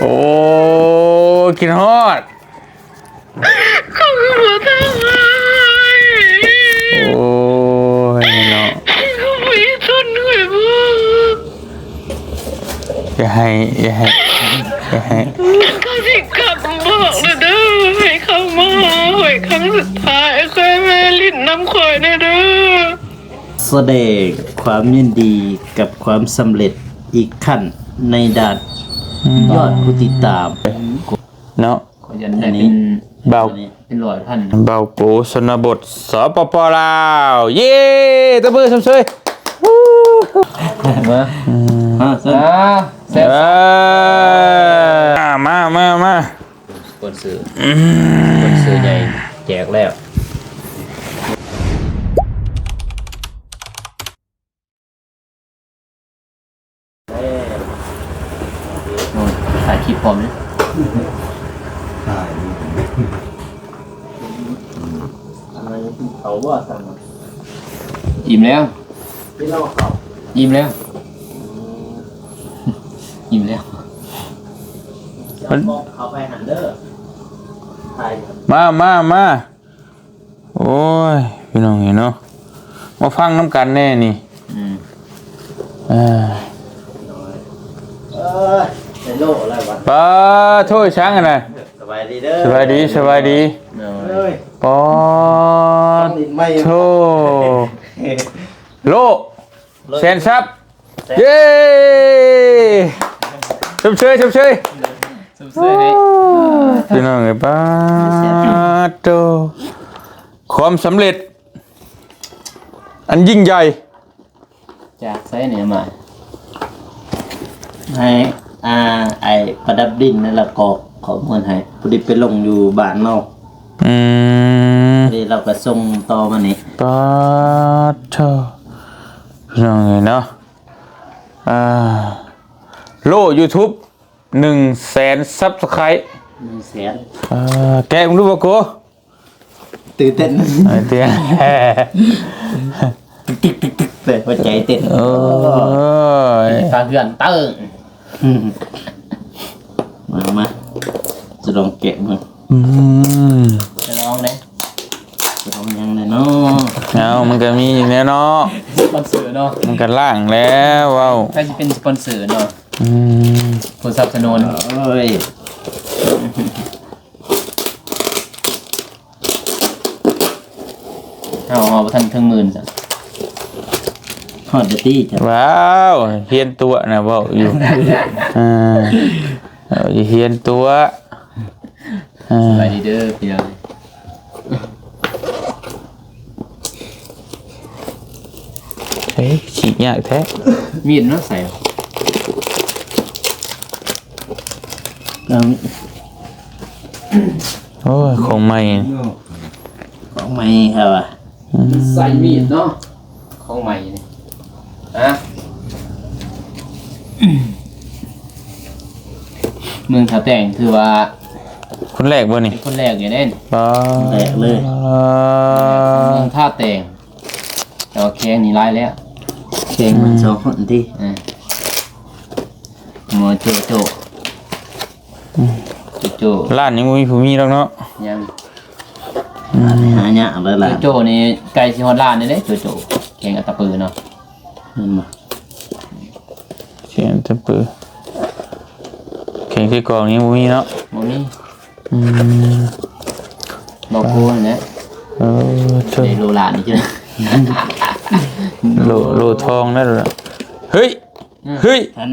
โอ้กินฮอดเขาคือมาทำไมโอ้ยเนาะเขาไม่ทนหน่อยบ้าง อย่าให้เขาสิกลับบอกเลยเด้อให้เขามาหอยครั้งสุดท้ายเคยแม่ลิ้นน้ำข่อยเด้อแสดงความยินดีกับความสำเร็จอีกขั้นในด้านยอดผู้ติดตามเนาะขอยันได้เป็นเบาเป็นร้อยพันเบาโกสนบทสปปลาวเย้ตะมือชมเชยมาเสร็จมาสปอนเซอร์ใหญ่แจกแล้วถ่ายคลิปพร้อมเลยเขาว่าสั่งอิ่มแล้วที่เราเขา อิ่มแล้วอิ่มแล้วเขาไปหันเด้อมาโอ้ยพี่น้องเห็นเนาะมาฟังน้ำกันแน่นี่ในโลกอะไรวะป้าโทษช้างกันนะสบายดีเด้อสบายดีปอโทโลเซนซับเย้ชมเชยพี่น้องไอ้ป้าโตความสำเร็จอันยิ่งใหญ่จากไซส์เนี่ยมาให้ไอประดับดินนั่นแหละกอกเขาเหมือนให้พอดีไปลงอยู่บ้านนอกนี่เราก็ส่งต่อมานี่ป้าโตพี่น้องไงเนาะโล YouTube 100,000 Subscribe 100,000แกมึงรู้ป่ะกูตื่นเต้นเต้นติ๊กเลยหัวใจเต้นโอ้ยตาเหือนตึ้งมาจะลองแกะมั้งจะลองเลยจะลองยังไงเนาะเอามันก็มีอยู่แล้วเนาะสปอนเซอร์เนาะมันก็ล่างแล้วว้าวใครจะเป็นสปอนเซอร์เนาะผู้สนับสนุนเอาท่านถึง10,000จ้ะฮอดตี้จ้ะว้าวเฮียนตัวนะเว้าอยู่เฮียนตัวสบายดีเด้อพี่น้องเฮ้ยฉีกยากแท้มีดเนาะใส่โอ้ยของใหม่ครับใส่มีดเนาะของใหม่นี่เมืองท่าแต่งคือว่าคนแรกบ่นี่คนแรกอย่างนี้แรกเลยเมืองท่าแต่งแต่ว่าแข้งนี่ลายแล้วแข้งมันสองคนที่หมอโจร้านนี้มีผู้มีแล้วเนาะยังหาเนี่ยอะไรล่ะโจนี่ไก่ชิฮอดร้านนี่เด้โจแกงอัตตปือเนาะนั่นมาแกงอัตตปือแกงที่กองนี้มีเนาะมีบอกกูนะในโลลานนี่จ้ะโลทองนั่นแหละเฮ้ยทัน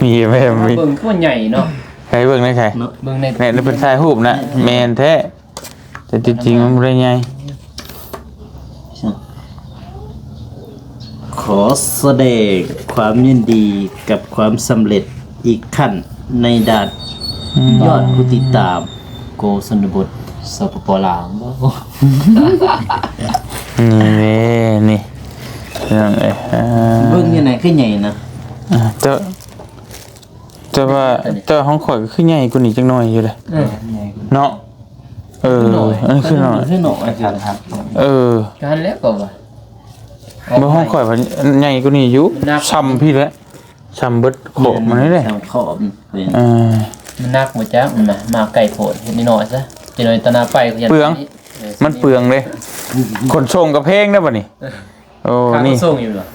มีเบิ่งตัวใหญ่เนาะใครเบิ่งได้ใครเบิ่งในเนี่ยเป็นชายหูบนะแมนแท้แต่จริงๆมันไม่ใหญ่ขอแสดงความยินดีกับความสำเร็จอีกขั้นในด้านยอดผู้ติดตามโกสนบทสปปลาวนี่ยังไงเบิ่งยังไงขึ้นใหญ่นะแต่ว่าห้องข่อยก็ขึ้นใหญ่กว่านี้จังหน่อยอยู่เลยเนาะอันนี้ขึ้นหน่อยครับการแล้วก็ว่า บ่ห้องข่อยว่าใหญ่กว่านี้อยู่ซ้ำพี่แหละซ้ำเบิดโขบมันนี่แหละ ทางขอบเป็น มันนักหมดจ้ะมันมาไก่โผดเห็นนิดหน่อยซะจะหน่อยตนาไปก็ยั เปลืองมันเปลืองเลยขนส่งกับเพลงได้ป่ะนี่โอ้ นี่ นี่ ส่งอยู่เหรอ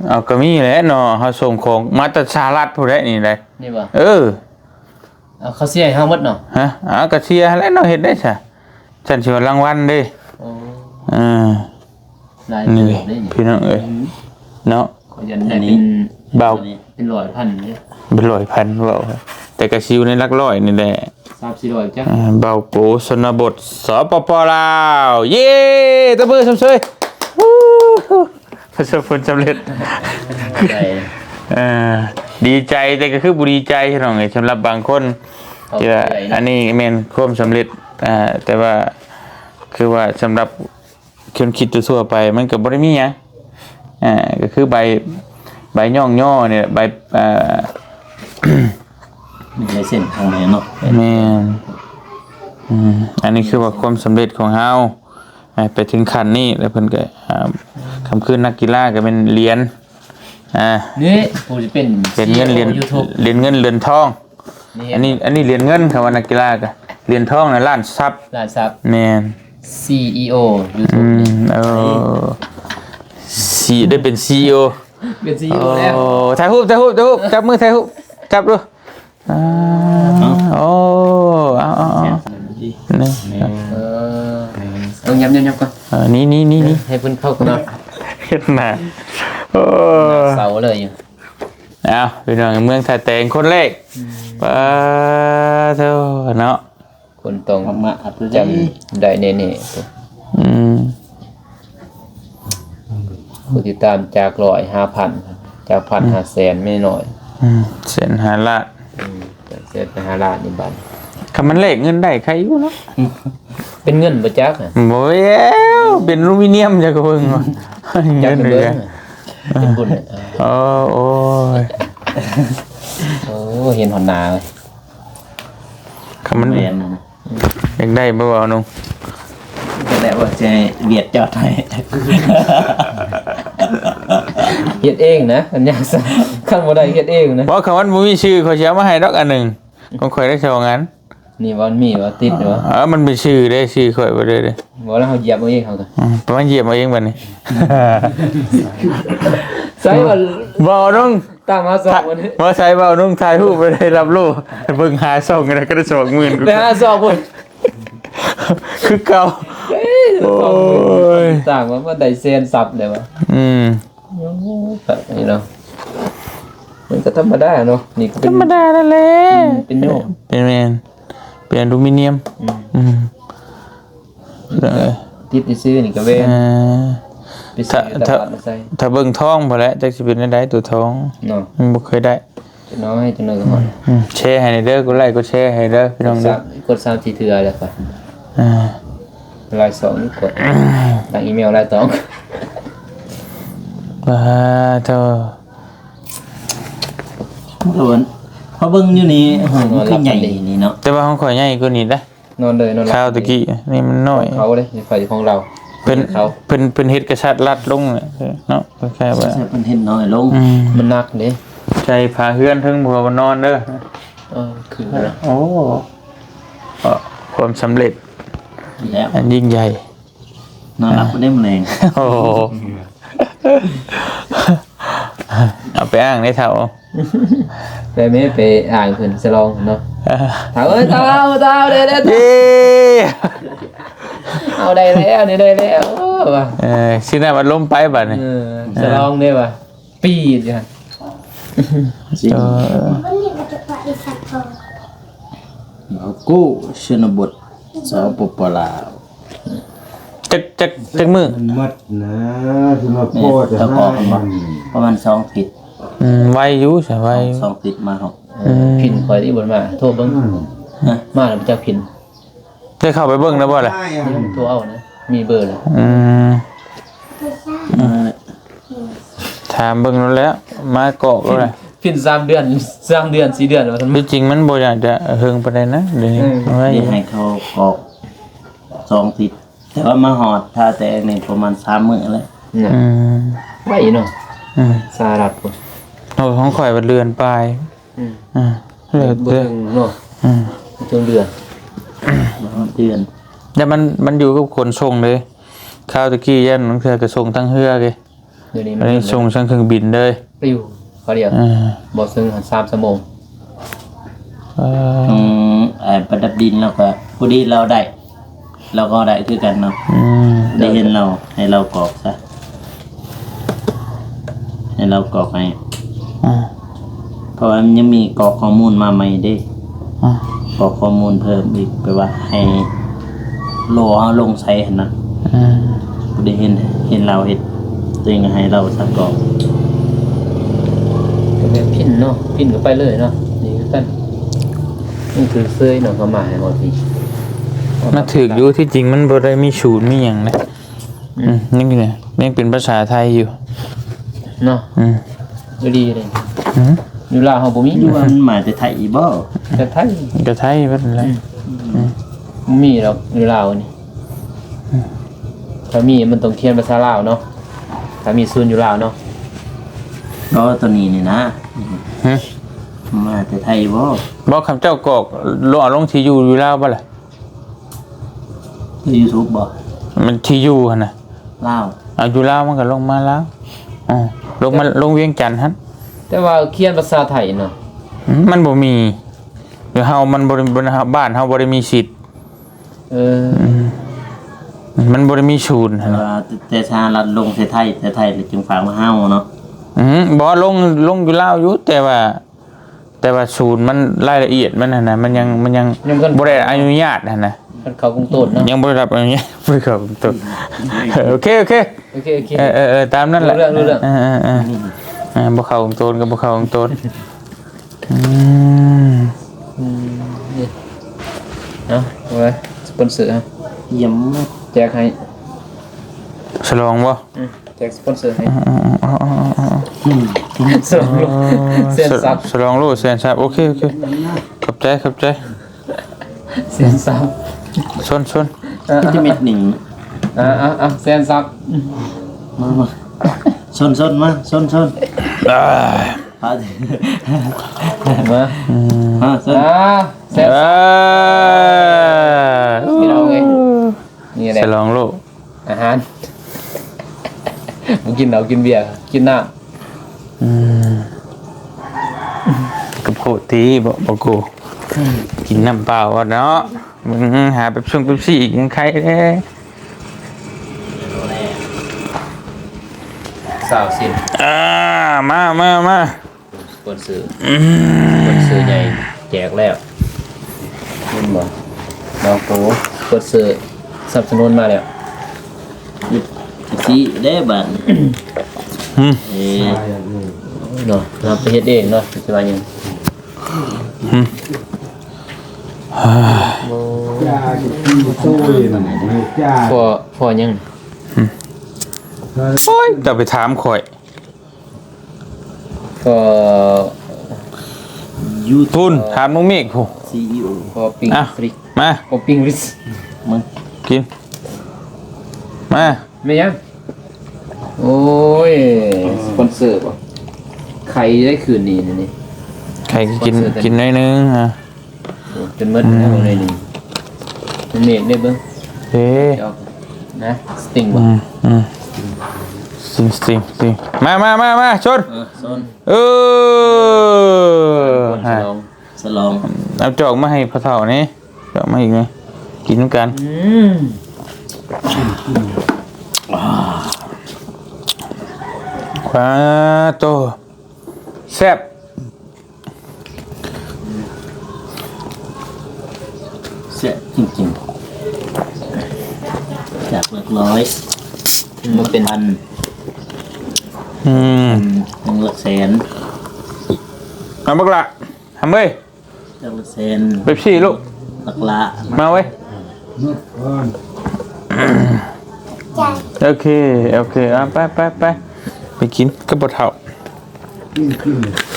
เอาก็มีแหละเนาะเฮาส่งของมาจากสหรัฐผู้ใดนี่ได้ นี่บ่ เออ เอาเขาเสียให้เฮาหมดเนาะ ฮะก็เชียร์แล้วเนาะเฮ็ดได้ซะฉันสิว่ารางวัลเด้ โอ้ อ่า ลาย นี่ เดือดได้นี่ พี่น้องเอ้ยเนาะ ขอยันได้เป็น เบา เป็นร้อยพันนี่ เป็นร้อยพันเว้าแต่ก็ชิวในหลักร้อยนี่แหละ 3-400จ้ะ เบาโกชนบทสปปลาวเย้ตบมือชมเชยวู้ฮู้ประสบผลสำเร็จ ได้ ดีใจแต่ก็คือบุดีใจใช่ไหมสำหรับบางคนที่ว่าอันนี้แม่นความสำเร็จแต่ว่าคือว่าสำหรับคนคิดทั่วๆไปมันก็บ่ได้มีหยังก็คือใบย่อเนี่ยใบมีลายเส้นข้างในเนาะ แม่นอันนี้คือว่าความสำเร็จของเฮาไปถึงขั้นนี้แล้วเพิ่นก็คำคืนนักกีฬาก็เป็นเหรียญนี่ผู้จะเป็น เงินเหรียญ YouTube เหรียญเงินเหรียญทองอันนี้เหรียญเงินคำว่านักกีฬาก็เหรียญทองน่ะล้านทรัพย์ ร้านซับ แม่น CEO YouTube นี่ ได้เป็น CEO เป็น CEO แล้ว ถ่ายรูปจับมือถ่ายรูปจับดูโอ้เอานี่ ต้องย้ำก่อน นี่ ให้เพิ่นเข้ากันเนาะ เฮ็ดหน้าโอ้ เสาเลยอยู่ เอาพี่น้องเมืองท่าแตงคนแรกปะเท่าเนาะ คนตรง มาอัดเลย จำได้แน่ๆผู้ติดตามจาก100-5,000จาก1,000-500,000ไม่น้อย เส้นหาละ จากเสร็จไป5ล้านนี่บัด คำมันเลขเงินได้ใครอยู่เนาะ เป็นเงินบ่จักน่ะ โอ้ยเป็นอลูมิเนียมจะก็เบิ่งว่า จั เงิ ก น เป็น เล เบิ่ ย งเป็นบุญเนี่ย โอ้ย โอ้เห็นหอนนาเลย คำมัน แมน อยากได้บ่เว้านุ่ง ก็แล้วว่าจะเบียดจอดให้ เฮ็ดเองนะอันยากซะคันบ่ได้เฮ็ดเองนะ บ่คำว่าบ่มีชื่อเขาสิเอามาให้ดอกอันหนึงของข่อยได้2อัน นี่ว่ามีว่าติดเนาะ มันเป็นชื่อได้ชื่อข่อยบ่ได้เด้ บ่แล้วเฮาเหยียบเอาเองเฮาก็ ประมาณเหยียบเอาเองบัดนี้ ใส่ว่า บ่นุ่ง ตามมาสอบวันนี้ บ่ใส่บ่นุ่งถ่ายรูปไปได้รับรู้เบิ่งหาส่งกันก็ได้20,000กู ไปหาสอบพุ่น คือเก่าโอ้ย ต่างว่าได้เซนซับได้บ่นี่เนาะมันก็ธรรมดาเนาะนี่ก็เป็ ธ น รรมดานั่นแหละ เป็นโยก เป็นแมนเป็นอลูมิเนียมเลย ติดซื้อนี่ก็เว้นไปซื้อตลาดมาใส่ ถ้าเบิ่งท้องพอแล้วจักสิเป็นได้ตัวท้อง เนาะ มันบ่เคยได้ จะน้อยจะน้อยก็หมด แชร์ให้เด้อกดไลค์กดแชร์ให้เด้อพี่น้องเด้อก ด3ทีเทื่อแล้วก็ อ่า ราย2นี่กดตั้งอีเมลราย2 ว้าเท่า โดนพอเบิ่งอยู่นี่คือใหญ่นี่เนาะ แต่ว่าของข่อยใหญ่กว่านี้เด้อน อนเลยนอนหลับ ข้าวตะกี้นี่มันน้อย เขาเลยไฟของเรา เพิ่น เขา เพิ่นเฮ็ดกระชัดรัดลงเนี่ยเนาะคล้ายๆว่า ใช่เป็นเห็นน้อยลง มันหนักเด้ ใจพาเฮือนถึงบ่ว่านอนเด้อ คือนะ โอ้ความสำเร็จ แล้ว อันยิ่งใหญ่ นอนหลับบ่ได้แมลง โอ้โหเอาไปอ้างในเถา ไปไม่ไปอ่านเพิ่นสลองเนาะถามเต้าเด้ เย้ เอาได้แล้วนี่ได้แล้วว่ะ ชื่อน่ามันล้มไปบัดนี่ สลองได้ว่ะปีดจ้ะ จริงกู้ชนบทสปปลาว จักมือ มัดนะที่มา เนี่ โค ย ตร ตะกอกประมาณ2ติด ไวอยู่ใช่ไว 2ติดมาครับ พินคอยที่บนมาโทรเบิ่งมาแล้วจะพิน ได้เข้าไปเบิ่งแล้วบ่ล่ะ โทรเอานะมีเบอร์เลย ถามเบิ่งแล้วมาเกาะก็ได้ พิน3 เดือน4 เดือนว่าซั่น ที่จริงมันบ่อยากจะเฮิงปานใดนะเดี๋ยวนี้ไว้ นี่ให้เขากอก2ติดแต่ว่ามาหอดถ้าแต่นี่ประมาณ3มื้อแล้ว น่ะ อืม ไว้เนาะ อืม สหรัฐพุ่น โอ้ของข่อยบัดเรือนปลาย อืม อ่าเหลือ บ่ เด้อ ถึงเนาะ อืม บ่ถึงเดือน เดือน แต่มันอยู่กับขนส่งเลยข้าวตะกี้ยันมันคือกระส่งทั้งเฮือเลย เดี๋ยวนี้ อันนี้ส่งทั้งเครื่องบินเลย ไปอยู่เขาเรียก อ่า บ่ซึ่งหัน3ชั่วโมง อืมประดับดินแล้วก็พอดีเราได้ เราก็ได้คือกันเนาะ อืม ได้เห็นเราให้เรากรอกซะให้เรากรอกให้ อ่า เพราะว่ามันยังมีกรอกข้อมูลมาใหม่เด้ อ่าก รอกข้อมูลเพิ่มอีกแปลว่าให้โลเอาลงใช้หั่นนะ อ่า บ่ได้เห็นเราเฮ็ดตัวเองก็ให้เราสักกรอก ก็แม่นพินเนาะพินก็ไปเลยเนาะนี่คือกันนี่คือเสื้อเนาะก็มาให้หมดพี่ มาถึกอยู่ที่จริงมันบ่ได้มีศูนย์มีหยังนะนี่คือเนี่ยยังเป็นภาษาไทยอยู่ เนาะ อืม ก็ดีเลย อืม อยู่ลาวเฮาบ่มี อยู่ว่ามันมาแต่ไทยอีบ่ แต่ไทย ก็ไทยเพิ่นแหละ บ่มีหรอกอยู่ลาวนี่ถ้ามีมันต้องเขียนภาษาลาวเนาะถ้ามีศูนย์อยู่ลาวเนาะ ก็ตัวนี้นี่นะ ฮะ มาแต่ไทยบ่ บอกคำเจ้ากอกลงที่อยู่ลาวบ่ล่ะ คือ YouTube บ่ มันที่อยู่หั่นน่ะ ลาว เอาอยู่ลาวมันก็ลงมาลาวอ๋อลงเวียงจันทน์หั่น แต่ว่าเขียนภาษาไทยเนาะ มันบ่มีเดี๋ยวเฮามันบ่ได้บ้านเฮาบ่ได้มีสิทธิ์ เออ มันบ่ได้มีศูนย์หั่นน่ะ แต่ชาลัดลงแต่ไทยแต่ไทยเลยจึงฝากมาเฮาเนาะ บ่ลงอยู่ลาวอยู่แต่ว่าศูนย์มันรายละเอียดมันน่ะนะมันยังบ่ได้อนุญาตหั่นน่ะ มันเข้ากรุงต้นเนาะ ยังบ่ได้รับอนุญาตบ่ครับตัวโอเค โอเคโอเค ตามนั้นแหละ รู้เรื่อง บ่เข้าของตนก็บ่เข้าของตนนี่เนาะเอาไว้สปอนเซอร์ฮะ เยี่ยมมาก แจกให้ ฉลองบ่ แจกสปอนเซอร์ให้สองโลเส้นซับ ฉลองโลแสนทรัพย์โอเคขอบใจ เส้นซับ ชน ที่จะเม็ดหนึ่ง เส้นซับ มาชนมาชนพา มา ชน เส้นพี่น้องเอ้ยนี่แหละ ฉลองโล อาหารมึงกินเหล้ากินเบียร์กินน้ กับโคตีบ่กูกินน้ำเปล่าเนาะมึงหาแบบช่วงซี่อีกยังใครเด้ ำสาวสิน มา สปอนเซอร์ใหญ่แจกแล้วเห็นบ่น้องโตสปอนเซอร์สนับสนุนมาแล้ว สีได้บันเอ๊ะ เนาะเราไปเฮ็ดเองเนาะสิว่าหยัง จ้าจะกินตู้เลยมันไม่จ้า พอหยัง โอ้ยจะไปถามข่อย ก็ ยูทู พุ่นถามน้องเมฆผู้ ซีอีโอ พอปิ้ง อ่ะ ฟริก มา พอปิ้งริส มึง กินมา ไม่ยังโอ้ยสปอนเซอร์ป่ะใครได้คืนนี้นี่ ใครกินน้อยนึงอ่ะ โอ้เป็นมื้อแล้วเลยนี่มันเมดได้เบิ่ง เอ๊ะ เอานะสติงบ่ สิงมาชน โซน เออ คนฉลอง สลอง เอาจอกมาให้พ่อเฒ่านี่จอกมาอีกไหมกินกัน ว้าโตแซ่บ เสียจริงๆจากหลักร้อยมันเป็นพัน เป็นหลักแสน เอาบักละทำเว้ย จากหลักแสน เป๊ปซี่ลูก หลักละ มาเว้ยโอเคอ่ะไปกินกับพ่อเฒ่า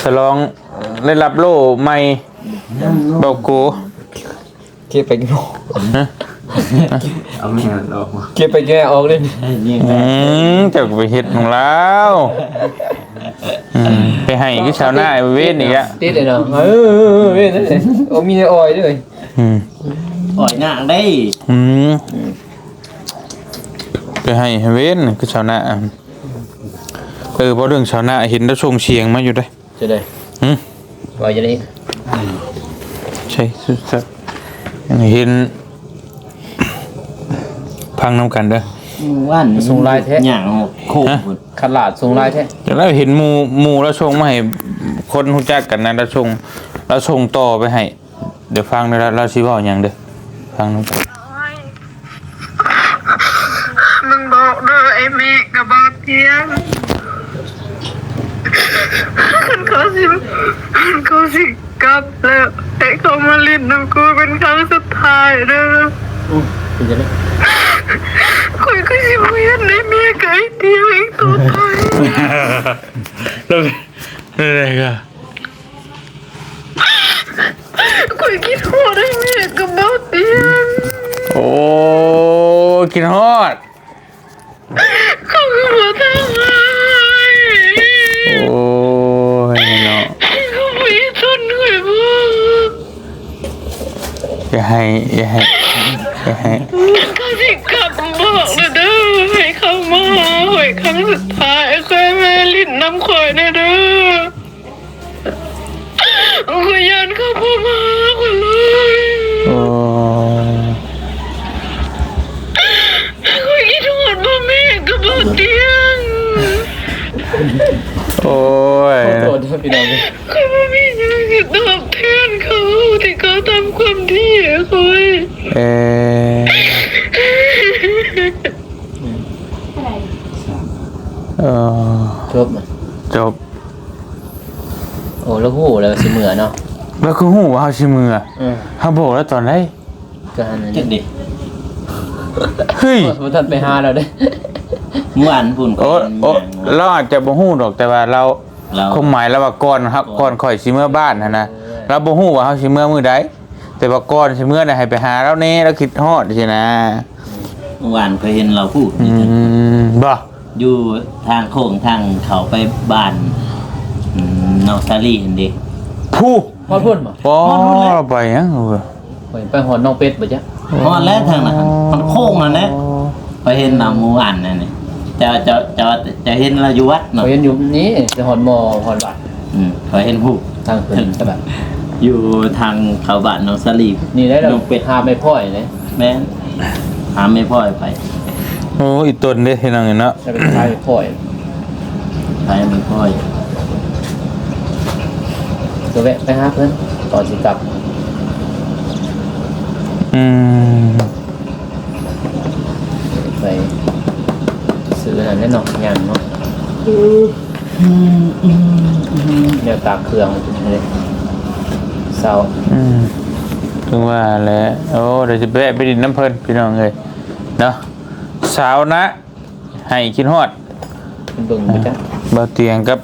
ฉลองได้รับโล่ใหม่บอกกู เก็บไปกินโล ฮะ เอาแม่มันออกมา เก็บไปแก้ออกเลย นี่ เจ้าก็ไปเฮ็ดของเราไปให้คือชาวนาไอ้เว้นอีกอะ ติดเลยเนาะเว้ยนั่นโอ้มีในออยด้วย อืม อ่อยหน้าได้ อืมไปให้เว้นคือชาวนาเพราะเรื่องชาวนาเห็นแล้วชงเชียงมาอยู่ได้ จะได้ หืม ว่าจะได้ ใช่สุดๆเห็นพังน้ำกันเด้อ ว่าน ส่งลายแท้ หย่างโคกพุ่น ขลาดส่งลายแท้ แต่เราเห็นหมู่แล้วชงมาให้คนรู้จักกันนะแล้วชงต่อไปให้เดี๋ยวฟังเด้อเราสิเว้าหยังเด้อฟังน้ำกัน มึงบอกเด้อไอ้เมฆกับบอกเทียงมันเขาสิกลับแล้วให้เขามาลิ้นน้ำกูเป็นครั้งสุดท้ายเด้อ คุณจะได้ คุยก็สิเวียนในเมียกับไอ้เตียงอีกตัวไป แล้วอะไรก็ คุยคิดหัวได้เมียกับบอกเตียง โอ้กินฮอด เขาคือมาทำไม โอ้ยเนาะ เขาไม่ทนหน่อยบ้าง อย่าให้ เขาสิกลับบอกเลยเด้อให้เขามาหาหวยครั้งสุดท้ายเคยแม่ลิ้นน้ำข่อยแน่เด้อคุยยันเขาพอมาคนเลย โอ้ คุยคิดหัวบ่แม่กับบ่เตียง โอ้ย โทษพี่น้อง คุยบ่มีหยังสิตอบแทนเขาที่เขาทำความดีให้คุย เออ จบ จบ โอ้แล้วหูแล้วสิเหมือเนาะ แล้วคือหูว่าเฮาสิมือเฮาบอกแล้วตอนไหน ก็หันนั่น จักดิ เฮ้ย บ่ทันไปหาเราได้ เมื่อวานพุ่นก็ โอ้ เป็น โอ้ หยัง เราอาจจะบ่ฮู้ดอกแต่ว่าเรา เรา คงหมายแล้วว่าก่อนครับก่อนข่อยสิเมื่อบ้านหั่นนะเราบ่ฮู้ว่าเฮาสิเมื่อมื้อใดแต่ว่าก่อนสิเมื่อน่ะให้ไปหาเราแน่แล้วคิดฮอดสินะ เมื่อวานเคยเห็นเราพูด บ่ อยู่ทางโค้งทางเขาไปบ้านนอกซาลีเห็นดิ ผู้ ฮอดพุ่นบ่ บ่เราไปหยังเว้ย ไปฮอดน้องเป็ดบ่จ๊ะ ฮอดแล้วทางนั้นมันโค้งนั่นแหละไปเห็นเราเมื่อวานนั่นนี่จะเห็นเราอยู่วัดเนาะ เขาเห็นอยู่นี่จะฮอดมอฮอดวัด เขาเห็นผู้ ทางเพิ่นก็แบบ อยู่ทางเขาบ้านนอกซาลี นี่ได้เรา น้องเป็ด หาไม่พ่อยเลย แม่นหาไม่พ่อยไป โอ้อีตนเด้พี่น้องเนาะ จะเป็นหาไม่พ่อย ไปไม่พ่อย ก็แวะไปหาเพิ่นก่อนสิกลับ ไปซื้อนั่นแน่นอนงานเนาะแนวตากเครื่องเลยเศร้า ถึงว่าแหละโอ้เดี๋ยวจะแวะไปดินน้ำเพิ่นพี่น้องเอ้ยเนาะสาวนะ ให้คิดฮอด เป็นเบิ่งไปจ้ะ บ่เตียงกับ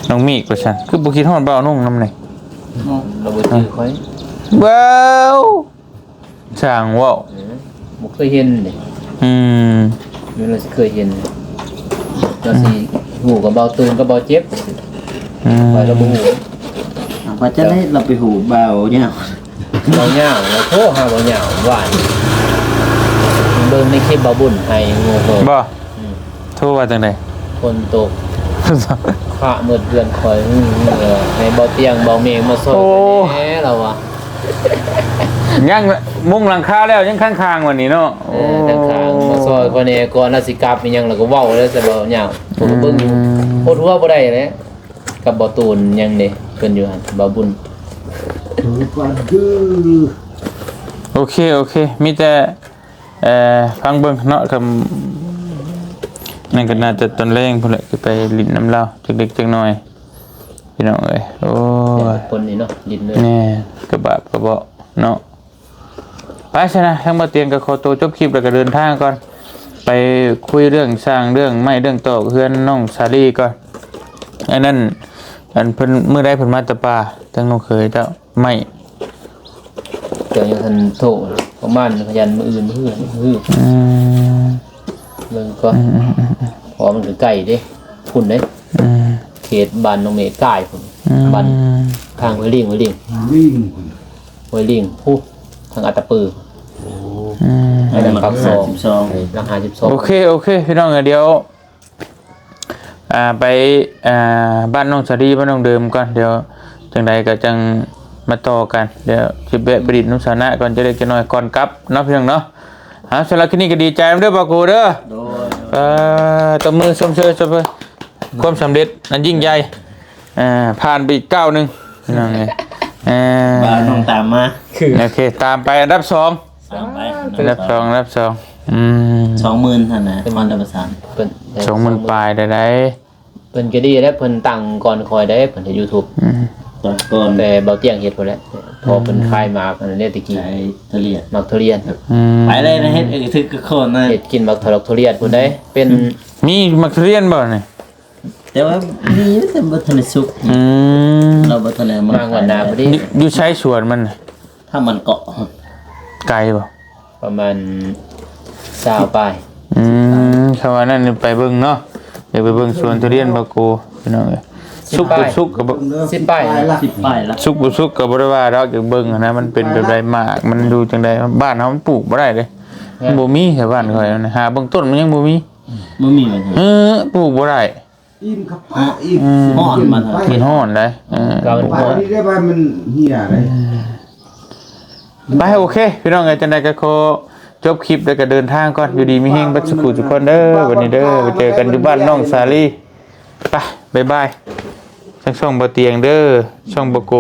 น้องมีกว่าฉันคือบ่คิดฮอดบ่เอานุ่งนำนี่ เราบ่จื้อค่อย เบ้าช่างเว้า บ่เคยเห็นเลย นี่เราสิเคยเห็นเราสิหูกับเบาตูนกับเบาเจ็บไปเราบ่หู ว่าจะได้เราไปหูเบาเนี่ย เบาเหย่าเราโทรหาเบาเหย่าหวานเบิ่งในคลิปเบาบุญให้งูโห บ่โทรว่าจังได๋ คนตกขะเมื่อเดือนคอยให้เบาเตียงเบาเมงมาซอยแหน่เราอ่ะ ยังมุงหลังคาแล้วยังข้างๆวันนี้เนาะ ทางข้างมาซอยคนนี้ก่อนราสิกลับมีหยังแล้วก็เว้าแล้วแต่เบาเหย่าผมก็เบิ่งอยู่โคตรว่าบ่ได้เลยกับเบาตูนยังเด้เพิ่นอยู่หั่นเบาบุญ โอเคมีแต่ฟังเบิ่งเนาะคำนั่นก็น่าจะตอนแรงพุ่นแหละคือไปลิ้นน้ำเหล้าจักเล็กจักน้อยพี่น้องเอ้ยโอ้ย คนนี้เนาะดินเลย แน่กระบาบกระเบาะเนาะไปซะนะทั้งมาเตียงกับโคโตจบคลิปแล้วก็เดินทางก่อนไปคุยเรื่องสร้างเรื่องไม่เรื่องต่อเพื่อนน้องซาลีก่อนอันนั้นอันเพิ่นมื้อใดเพิ่นมาแตะป่าทั้งน้องเคยเจ้าไม่ เดี๋ยวยังทันโทรประมาณขยันมื้ออื่นมื้อเบิ่งก็พอมันก็ใกล้เด้พุ่นเด้เขตบ้านน้องเมฆใกล้พุ่นบ้านทางห้วยลิง วิ่ง ผู้ทางอัตตปือให้ดังปักซองราคา12 โอเคพี่น้องเดี๋ยวไปบ้านน้องสารีบ้านน้องเดิมก่อนเดี๋ยวจังใดก็จังมาต่อกันเดี๋ยวสิแวะประดิษฐ์นุสานะก่อนจะได้จะน้อยก่อนกลับเนาะพี่น้องเนาะสำหรับคลิปนี้ก็ดีใจเด้อบ่าวกูเด้อตบมือชมเชยความสำเร็จนั้นยิ่งใหญ่ผ่านไปอีกก้าวหนึงพี่น้องบ้านน้องตามมา โอเคตามไปอันดับ2 ไป อันดับ220,000ท่านนะมันจะประสาน เพิ่น 20,000ปลายได้ เพิ่นก็ดีแล้วเพิ่นตั้งก่อนคอยได้เพิ่นใน YouTube ตอนก่อน แต่เบาเตียงเฮ็ดพุ่นแหละพอเพิ่นคลายมาอันนี้ตะกี้ ใช้ทะเล มักทุเรียน ไปเลยนะเฮ็ดทึกกระโคนนะ เฮ็ดกินมักทะลกทุเรียนพุ่นได้เป็น มีมักเรียนบ่นี่ แต่ว่ามีแต่บ่ทันได้สุกเราบ่ทันได้ มากกว่านาพอดี อยู่ใช้สวนมัน ถ้ามันเกาะ ไกลบ่ ประมาณ20ปลาย เขาว่านั่นไปเบิ่งเนาะเดี๋ยวไปเบิ่งสวนทุเรียนบ่กูพี่น้องเอ้ยสุกก็บ่ 10ปลาย 10 ป้ายละ สุกบ่สุกก็บ่ได้ว่าดอกอยากเบิ่งนะมันเป็นแบบใดมากมันดูจังไดบ้านเฮามันปลูกบ่ได้เด้มันบ่มีแถวบ้านข่อยนะหาเบิ่งต้นมันยังบ่มี บ่มีมัน ปลูกบ่ได้ อิ่มกับป้าอิ่ม ฮ้อนมัน มันฮ้อนได้ เราเป็น ป้า คน นี่ได้บ้านมันเหี้ยเลย ไปโอเคพี่น้องเอ้ยจังไดก็ขอจบคลิปแล้วก็เดินทางก่อนอยู่ดีมีแฮงบัดสุขทุกคนเด้อวันนี้เด้อไปเจอกันอยู่บ้านน้องสาลีไปบ๊ายบายช่องบ่เตียงเด้อช่องบ่โก